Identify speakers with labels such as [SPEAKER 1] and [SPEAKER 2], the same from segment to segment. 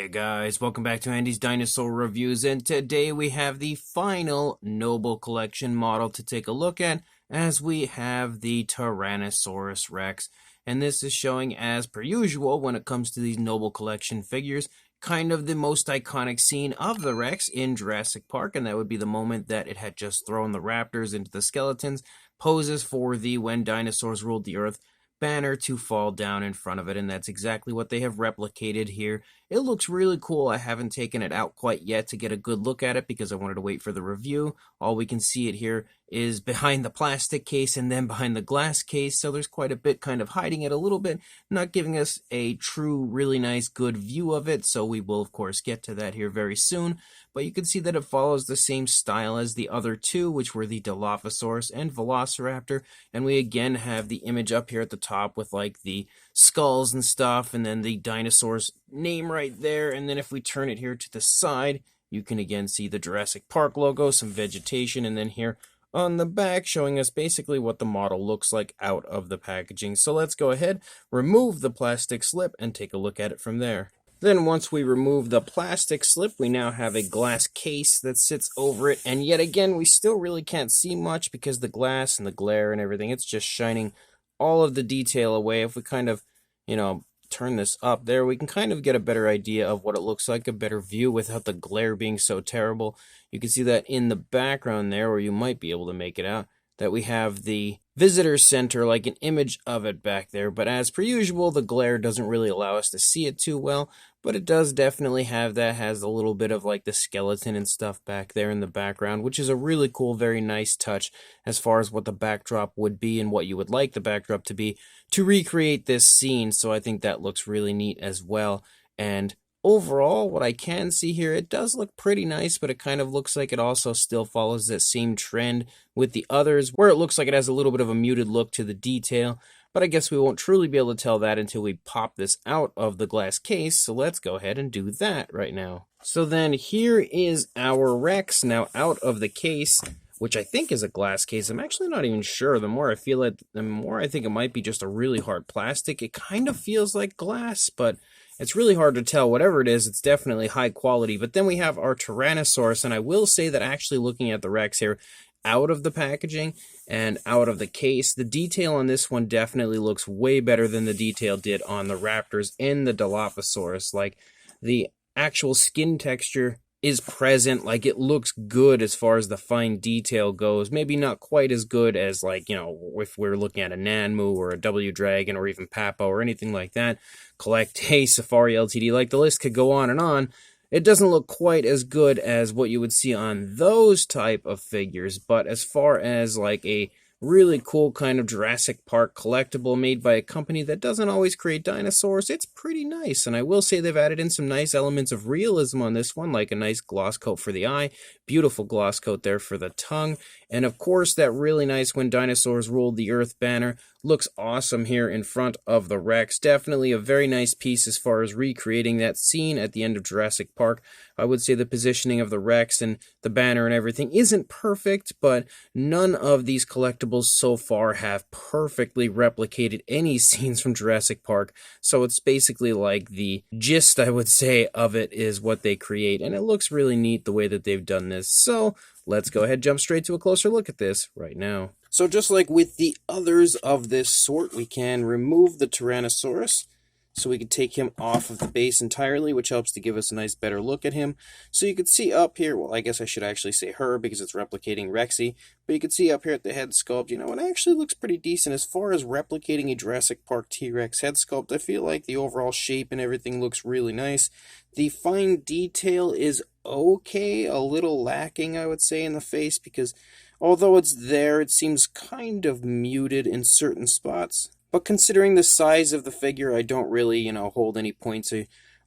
[SPEAKER 1] Hey guys, welcome back to Andy's Dinosaur Reviews, and today we have the final Noble Collection model to take a look at, as we have the Tyrannosaurus Rex. And this is showing, as per usual, when it comes to these Noble Collection figures, kind of the most iconic scene of the Rex in Jurassic Park, and that would be the moment that it had just thrown the raptors into the skeletons, poses for the "When Dinosaurs Ruled the Earth" banner to fall down in front of it, and that's exactly what they have replicated here. It looks really cool. I haven't taken it out quite yet to get a good look at it because I wanted to wait for the review. All we can see it here is behind the plastic case and then behind the glass case, so there's quite a bit kind of hiding it a little bit, not giving us a true, really nice, good view of it, so we will, of course, get to that here very soon. But you can see that it follows the same style as the other two, which were the Dilophosaurus and Velociraptor, and we again have the image up here at the top with like the skulls and stuff, and then the dinosaur's name right there. And then if we turn it here to the side, you can again see the Jurassic Park logo, some vegetation, and then here on the back showing us basically what the model looks like out of the packaging. So let's go ahead, remove the plastic slip, and take a look at it from there. Then once we remove the plastic slip, we now have a glass case that sits over it, and yet again we still really can't see much because the glass and the glare and everything, it's just shining all of the detail away. If we kind of, turn this up there, we can kind of get a better idea of what it looks like, a better view without the glare being so terrible. You can see that in the background there, or you might be able to make it out, that we have the visitor center, like an image of it back there. But as per usual, the glare doesn't really allow us to see it too well, but it does definitely have that, has a little bit of like the skeleton and stuff back there in the background, which is a really cool, very nice touch as far as what the backdrop would be and what you would like the backdrop to be to recreate this scene. So I think that looks really neat as well. And overall, what I can see here, it does look pretty nice, but it kind of looks like it also still follows that same trend with the others, where it looks like it has a little bit of a muted look to the detail. But I guess we won't truly be able to tell that until we pop this out of the glass case, so let's go ahead and do that right now. So then here is our Rex now out of the case, which I think is a glass case. I'm actually not even sure. The more I feel it, the more I think it might be just a really hard plastic. It kind of feels like glass, but it's really hard to tell. Whatever it is, it's definitely high quality. But then we have our Tyrannosaurus, and I will say that actually looking at the Rex here, out of the packaging and out of the case, the detail on this one definitely looks way better than the detail did on the Raptors and the Dilophosaurus. Like, the actual skin texture is present, like it looks good as far as the fine detail goes. Maybe not quite as good as, like, if we're looking at a Nanmu or a W Dragon or even Papo or anything like that. Collect a Safari LTD, like the list could go on and on. It doesn't look quite as good as what you would see on those type of figures, but as far as like a really cool kind of Jurassic Park collectible made by a company that doesn't always create dinosaurs, it's pretty nice. And I will say they've added in some nice elements of realism on this one, like a nice gloss coat for the eye, beautiful gloss coat there for the tongue, and of course that really nice "When Dinosaurs Ruled the Earth" banner looks awesome here in front of the Rex. Definitely a very nice piece as far as recreating that scene at the end of Jurassic Park. I would say the positioning of the Rex and the banner and everything isn't perfect, but none of these collectibles so far have perfectly replicated any scenes from Jurassic Park. So it's basically like the gist, I would say, of it is what they create, and it looks really neat the way that they've done this. So let's go ahead and jump straight to a closer look at this right now. So just like with the others of this sort, we can remove the Tyrannosaurus. So we can take him off of the base entirely, which helps to give us a nice better look at him. So you can see up here, well, I guess I should actually say her because it's replicating Rexy, but you can see up here at the head sculpt, it actually looks pretty decent. As far as replicating a Jurassic Park T-Rex head sculpt, I feel like the overall shape and everything looks really nice. The fine detail is okay, a little lacking, I would say, in the face, because although it's there, it seems kind of muted in certain spots. But considering the size of the figure, I don't really, hold any points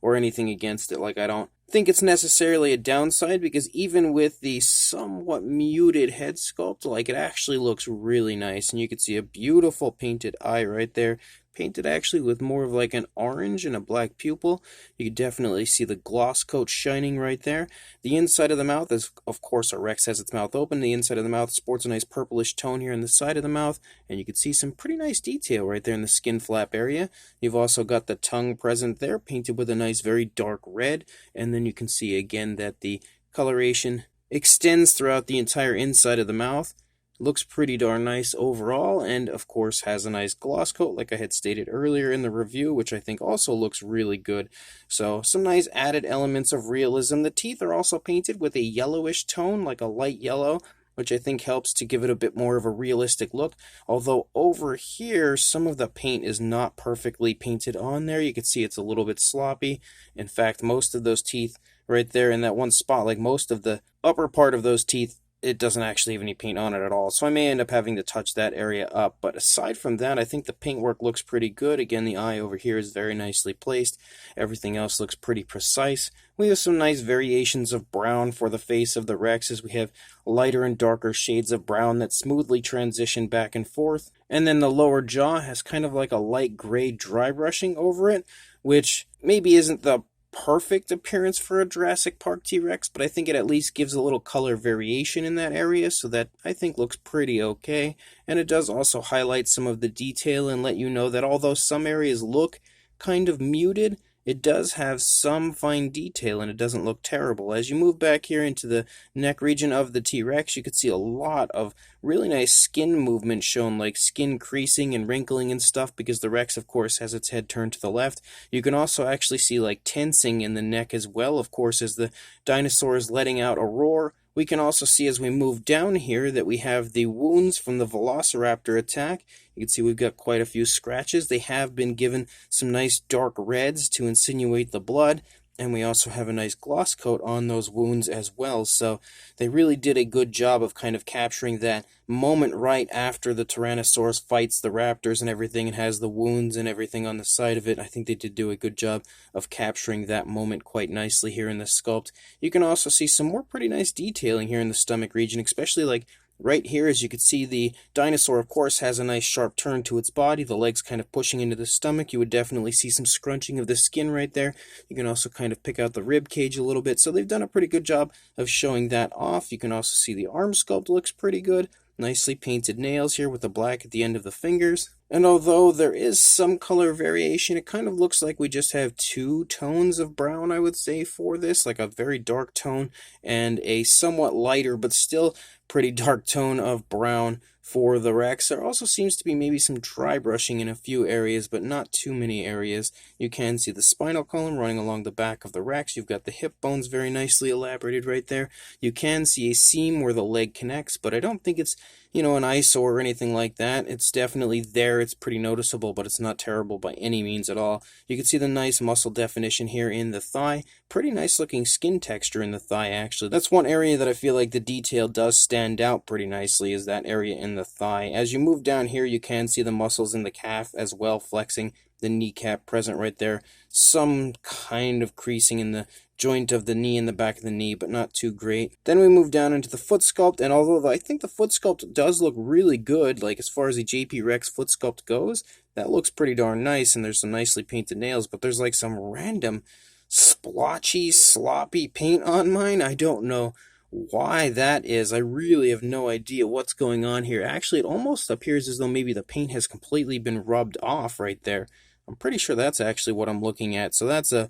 [SPEAKER 1] or anything against it. Like, I don't think it's necessarily a downside, because even with the somewhat muted head sculpt, like, it actually looks really nice. And you can see a beautiful painted eye right there. painted actually with more of like an orange and a black pupil. You can definitely see the gloss coat shining right there. The inside of the mouth is, of course, our Rex has its mouth open. The inside of the mouth sports a nice purplish tone here in the side of the mouth, and you can see some pretty nice detail right there in the skin flap area. You've also got the tongue present there, painted with a nice very dark red, and then you can see again that the coloration extends throughout the entire inside of the mouth. Looks pretty darn nice overall, and of course has a nice gloss coat like I had stated earlier in the review, which I think also looks really good. So some nice added elements of realism. The teeth are also painted with a yellowish tone, like a light yellow, which I think helps to give it a bit more of a realistic look. Although over here, some of the paint is not perfectly painted on there. You can see it's a little bit sloppy. In fact, most of those teeth right there in that one spot, like most of the upper part of those teeth, it doesn't actually have any paint on it at all, so I may end up having to touch that area up. But aside from that, I think the paintwork looks pretty good. Again, the eye over here is very nicely placed. Everything else looks pretty precise. We have some nice variations of brown for the face of the Rex, as we have lighter and darker shades of brown that smoothly transition back and forth. And then the lower jaw has kind of like a light gray dry brushing over it, which maybe isn't the perfect appearance for a Jurassic Park T-Rex, but I think it at least gives a little color variation in that area, so that I think looks pretty okay. And it does also highlight some of the detail and let you know that although some areas look kind of muted, it does have some fine detail and it doesn't look terrible. As you move back here into the neck region of the T-Rex, you can see a lot of really nice skin movement shown, like skin creasing and wrinkling and stuff, because the Rex, of course, has its head turned to the left. You can also actually see like tensing in the neck as well, of course, as the dinosaur is letting out a roar. We can also see as we move down here that we have the wounds from the Velociraptor attack. You can see we've got quite a few scratches. They have been given some nice dark reds to insinuate the blood, and we also have a nice gloss coat on those wounds as well. So they really did a good job of kind of capturing that moment right after the Tyrannosaurus fights the raptors and everything and has the wounds and everything on the side of it. I think they did do a good job of capturing that moment quite nicely here in the sculpt. You can also see some more pretty nice detailing here in the stomach region, especially like right here. As you can see, the dinosaur, of course, has a nice sharp turn to its body, the legs kind of pushing into the stomach. You would definitely see some scrunching of the skin right there. You can also kind of pick out the rib cage a little bit, so they've done a pretty good job of showing that off. You can also see the arm sculpt looks pretty good. Nicely painted nails here with the black at the end of the fingers. And although there is some color variation, it kind of looks like we just have two tones of brown, I would say, for this, like a very dark tone and a somewhat lighter but still pretty dark tone of brown for the Rex. There also seems to be maybe some dry brushing in a few areas, but not too many areas. You can see the spinal column running along the back of the Rex. You've got the hip bones very nicely elaborated right there. You can see a seam where the leg connects, but I don't think it's, an eyesore or anything like that. It's definitely there. It's pretty noticeable, but it's not terrible by any means at all. You can see the nice muscle definition here in the thigh. Pretty nice looking skin texture in the thigh, actually. That's one area that I feel like the detail does stand out pretty nicely, is that area in the thigh. As you move down here, you can see the muscles in the calf as well flexing. The kneecap present right there. Some kind of creasing in the joint of the knee and the back of the knee, but not too great. Then we move down into the foot sculpt, and although I think the foot sculpt does look really good, like as far as the JP Rex foot sculpt goes, that looks pretty darn nice, and there's some nicely painted nails, but there's like some random splotchy, sloppy paint on mine. I don't know why that is. I really have no idea what's going on here. Actually, it almost appears as though maybe the paint has completely been rubbed off right there. I'm pretty sure that's actually what I'm looking at. So that's a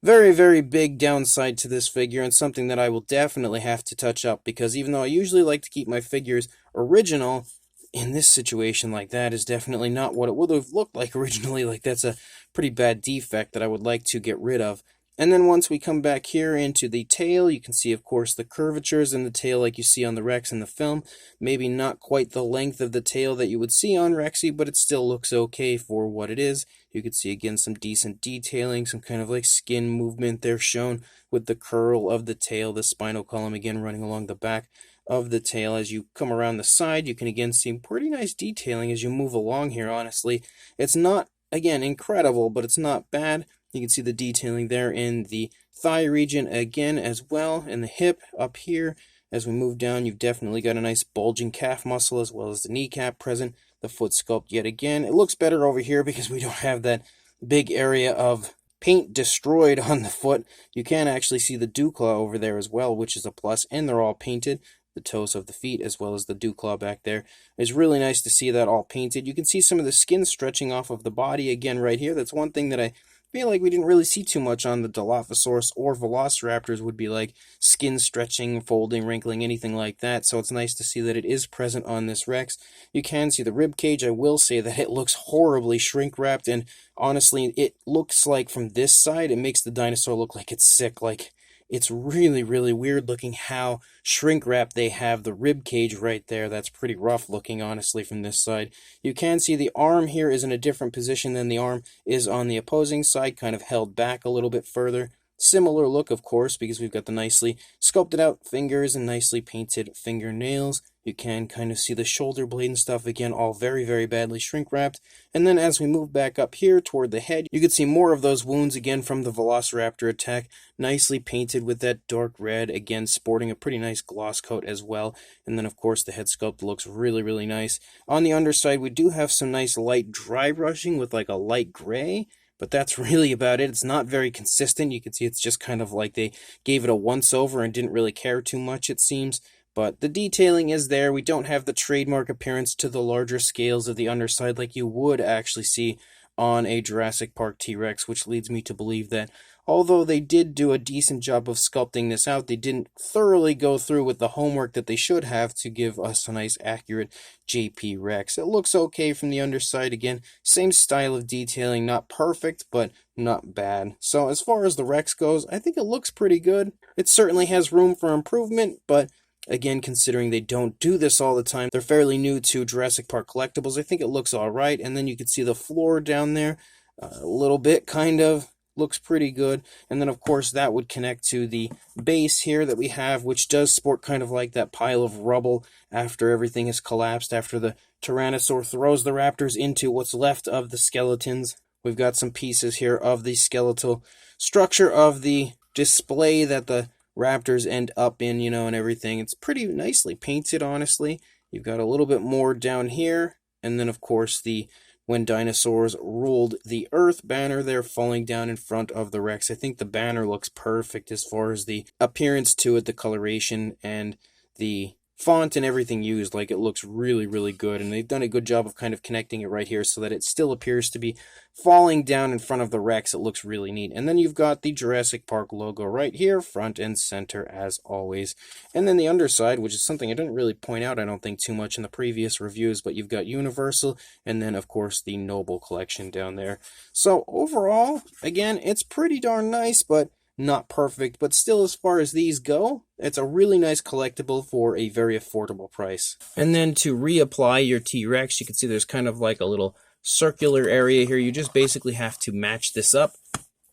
[SPEAKER 1] very, very big downside to this figure, and something that I will definitely have to touch up, because even though I usually like to keep my figures original, in this situation like that is definitely not what it would have looked like originally. Like, that's a pretty bad defect that I would like to get rid of. And then once we come back here into the tail, you can see, of course, the curvatures in the tail like you see on the Rex in the film. Maybe not quite the length of the tail that you would see on Rexy, but it still looks okay for what it is. You can see, again, some decent detailing, some kind of like skin movement there shown with the curl of the tail, the spinal column, again, running along the back of the tail. As you come around the side, you can again see pretty nice detailing as you move along here, honestly. It's not, again, incredible, but it's not bad. You can see the detailing there in the thigh region again as well, and the hip up here. As we move down, you've definitely got a nice bulging calf muscle as well as the kneecap present. the foot sculpt yet again. It looks better over here because we don't have that big area of paint destroyed on the foot. You can actually see the dew claw over there as well, which is a plus, and they're all painted. The toes of the feet as well as the dew claw back there. It's really nice to see that all painted. You can see some of the skin stretching off of the body again right here. That's one thing that I feel like we didn't really see too much on the Dilophosaurus or Velociraptors, would be like skin stretching, folding, wrinkling, anything like that. So it's nice to see that it is present on this Rex. You can see the rib cage. I will say that it looks horribly shrink wrapped, and honestly, it looks like from this side, it makes the dinosaur look like it's sick. Like, it's really, really weird looking how shrink wrapped they have the rib cage right there. That's pretty rough looking, honestly, from this side. You can see the arm here is in a different position than the arm is on the opposing side, kind of held back a little bit further. Similar look, of course, because we've got the nicely sculpted out fingers and nicely painted fingernails. You can kind of see the shoulder blade and stuff, again, all very, very badly shrink wrapped. And then as we move back up here toward the head, you can see more of those wounds again from the Velociraptor attack, nicely painted with that dark red, again sporting a pretty nice gloss coat as well. And then of course the head sculpt looks really, really nice. On the underside, we do have some nice light dry brushing with like a light gray, but that's really about it. It's not very consistent. You can see it's just kind of like they gave it a once over and didn't really care too much, it seems. But the detailing is there. We don't have the trademark appearance to the larger scales of the underside like you would actually see on a Jurassic Park T-Rex, which leads me to believe that although they did do a decent job of sculpting this out, they didn't thoroughly go through with the homework that they should have to give us a nice accurate JP Rex. It looks okay from the underside. Again, same style of detailing, not perfect, but not bad. So as far as the Rex goes, I think it looks pretty good. It certainly has room for improvement, but again, considering they don't do this all the time, they're fairly new to Jurassic Park collectibles, I think it looks alright. And then you can see the floor down there, a little bit, kind of. Looks pretty good. And then, of course, that would connect to the base here that we have, which does sport kind of like that pile of rubble after everything has collapsed, after the Tyrannosaur throws the raptors into what's left of the skeletons. We've got some pieces here of the skeletal structure of the display that the raptors end up in, you know, and everything. It's pretty nicely painted, honestly. You've got a little bit more down here, and then, of course, the when dinosaurs ruled the earth banner there falling down in front of the Rex. I think the banner looks perfect as far as the appearance to it, the coloration, and the font and everything used. Like, it looks really, really good, and they've done a good job of kind of connecting it right here so that it still appears to be falling down in front of the Rex. It looks really neat. And then you've got the Jurassic Park logo right here, front and center as always. And then the underside, which is something I didn't really point out, I don't think, too much in the previous reviews, but you've got Universal, and then of course the Noble Collection down there. So overall, again, it's pretty darn nice, but not perfect, but still, as far as these go, it's a really nice collectible for a very affordable price. And then to reapply your T-Rex, you can see there's kind of like a little circular area here. You just basically have to match this up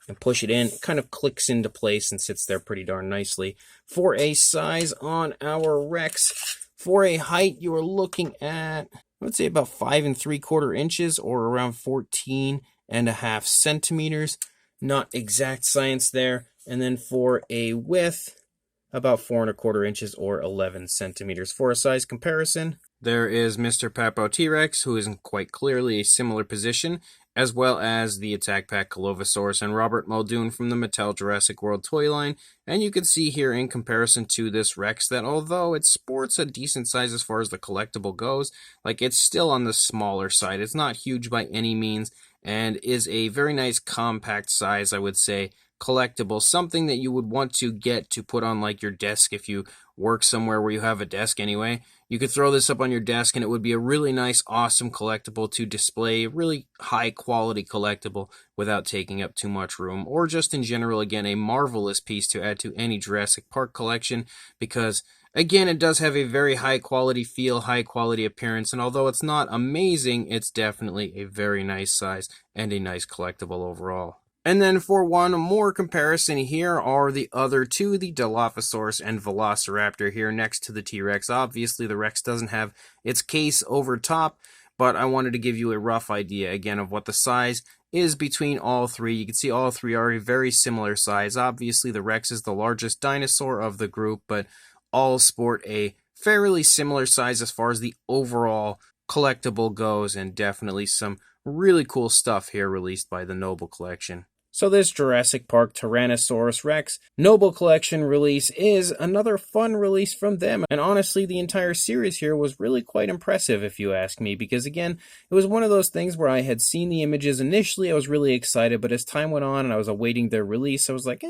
[SPEAKER 1] and push it in. It kind of clicks into place and sits there pretty darn nicely. For a size on our Rex, for a height, you are looking at, I would say, about 5 3/4 inches or around 14.5 centimeters. Not exact science there. And then for a width, about 4 1/4 inches or 11 centimeters. For a size comparison, there is Mr. Papo T-Rex, who is in quite clearly a similar position, as well as the Attack Pack Dilophosaurus and Robert Muldoon from the Mattel Jurassic World toy line. And you can see here in comparison to this Rex that although it sports a decent size as far as the collectible goes, like, it's still on the smaller side. It's not huge by any means, and is a very nice compact size, I would say, collectible, something that you would want to get to put on like your desk if you work somewhere where you have a desk anyway. You could throw this up on your desk and it would be a really nice, awesome collectible to display, really high quality collectible without taking up too much room, or just in general, again, a marvelous piece to add to any Jurassic Park collection, because again, it does have a very high quality feel, high quality appearance, and although it's not amazing, it's definitely a very nice size and a nice collectible overall. And then for one more comparison, here are the other two, the Dilophosaurus and Velociraptor here next to the T-Rex. Obviously, the Rex doesn't have its case over top, but I wanted to give you a rough idea, again, of what the size is between all three. You can see all three are a very similar size. Obviously, the Rex is the largest dinosaur of the group, but all sport a fairly similar size as far as the overall collectible goes, and definitely some really cool stuff here released by the Noble Collection. So this Jurassic Park Tyrannosaurus Rex Noble Collection release is another fun release from them, and honestly the entire series here was really quite impressive if you ask me, because again, it was one of those things where I had seen the images initially, I was really excited, but as time went on and I was awaiting their release, I was like,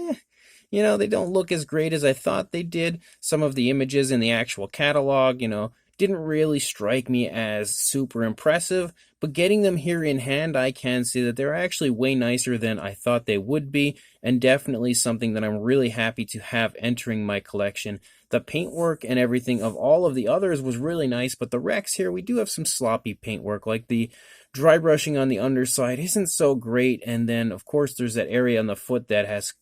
[SPEAKER 1] they don't look as great as I thought they did. Some of the images in the actual catalog, didn't really strike me as super impressive, but getting them here in hand, I can see that they're actually way nicer than I thought they would be, and definitely something that I'm really happy to have entering my collection. The paintwork and everything of all of the others was really nice, but the Rex here, we do have some sloppy paintwork, like the dry brushing on the underside isn't so great, and then of course there's that area on the foot that has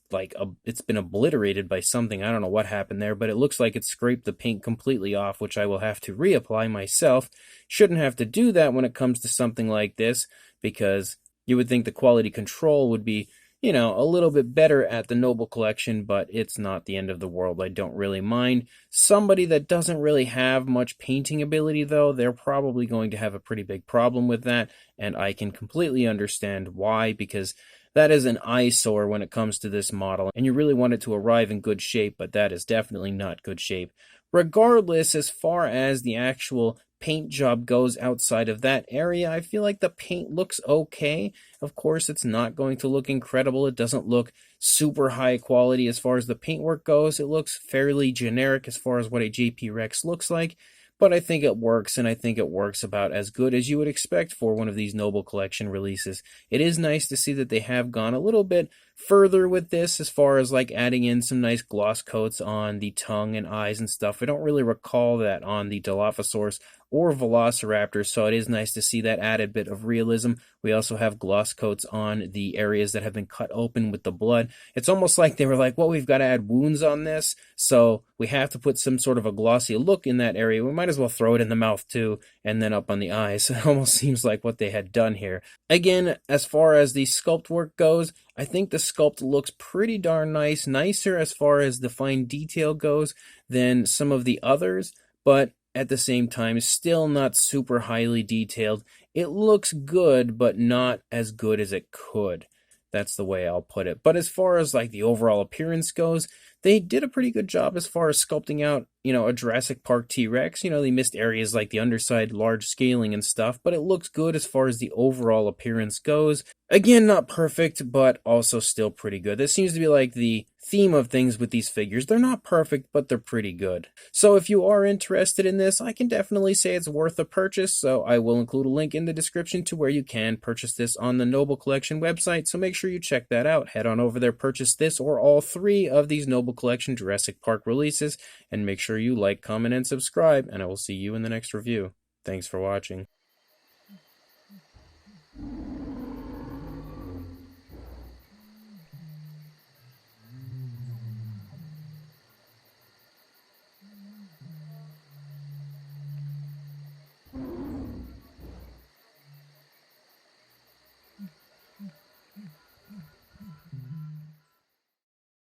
[SPEAKER 1] it's been obliterated by something. I don't know what happened there, but it looks like it scraped the paint completely off, which I will have to reapply myself. Shouldn't have to do that when it comes to something like this, because you would think the quality control would be a little bit better at the Noble Collection, but it's not the end of the world. I don't really mind. Somebody that doesn't really have much painting ability, though, they're probably going to have a pretty big problem with that, and I can completely understand why, because that is an eyesore when it comes to this model, and you really want it to arrive in good shape, but that is definitely not good shape. Regardless, as far as the actual paint job goes outside of that area, I feel like the paint looks okay. Of course, it's not going to look incredible. It doesn't look super high quality as far as the paintwork goes. It looks fairly generic as far as what a JP Rex looks like, but I think it works, and I think it works about as good as you would expect for one of these Noble Collection releases. It is nice to see that they have gone a little bit further with this as far as like adding in some nice gloss coats on the tongue and eyes and stuff. I don't really recall that on the Dilophosaurus or Velociraptor, so it is nice to see that added bit of realism. We also have gloss coats on the areas that have been cut open with the blood. It's almost like they were like, well, we've got to add wounds on this, so we have to put some sort of a glossy look in that area. We might as well throw it in the mouth too, and then up on the eyes. It almost seems like what they had done here. Again, as far as the sculpt work goes, I think the sculpt looks pretty darn nice, nicer as far as the fine detail goes than some of the others, but at the same time, still not super highly detailed. It looks good, but not as good as it could. That's the way I'll put it. But as far as like the overall appearance goes, they did a pretty good job as far as sculpting out, a Jurassic Park T-Rex. They missed areas like the underside, large scaling and stuff, but it looks good as far as the overall appearance goes. Again, not perfect, but also still pretty good. This seems to be like the theme of things with these figures. They're not perfect, but they're pretty good. So if you are interested in this, I can definitely say it's worth a purchase, so I will include a link in the description to where you can purchase this on the Noble Collection website, so make sure you check that out. Head on over there, purchase this or all 3 of these Noble Collection Jurassic Park releases, and make sure you like, comment, and subscribe, and I will see you in the next review. Thanks for watching.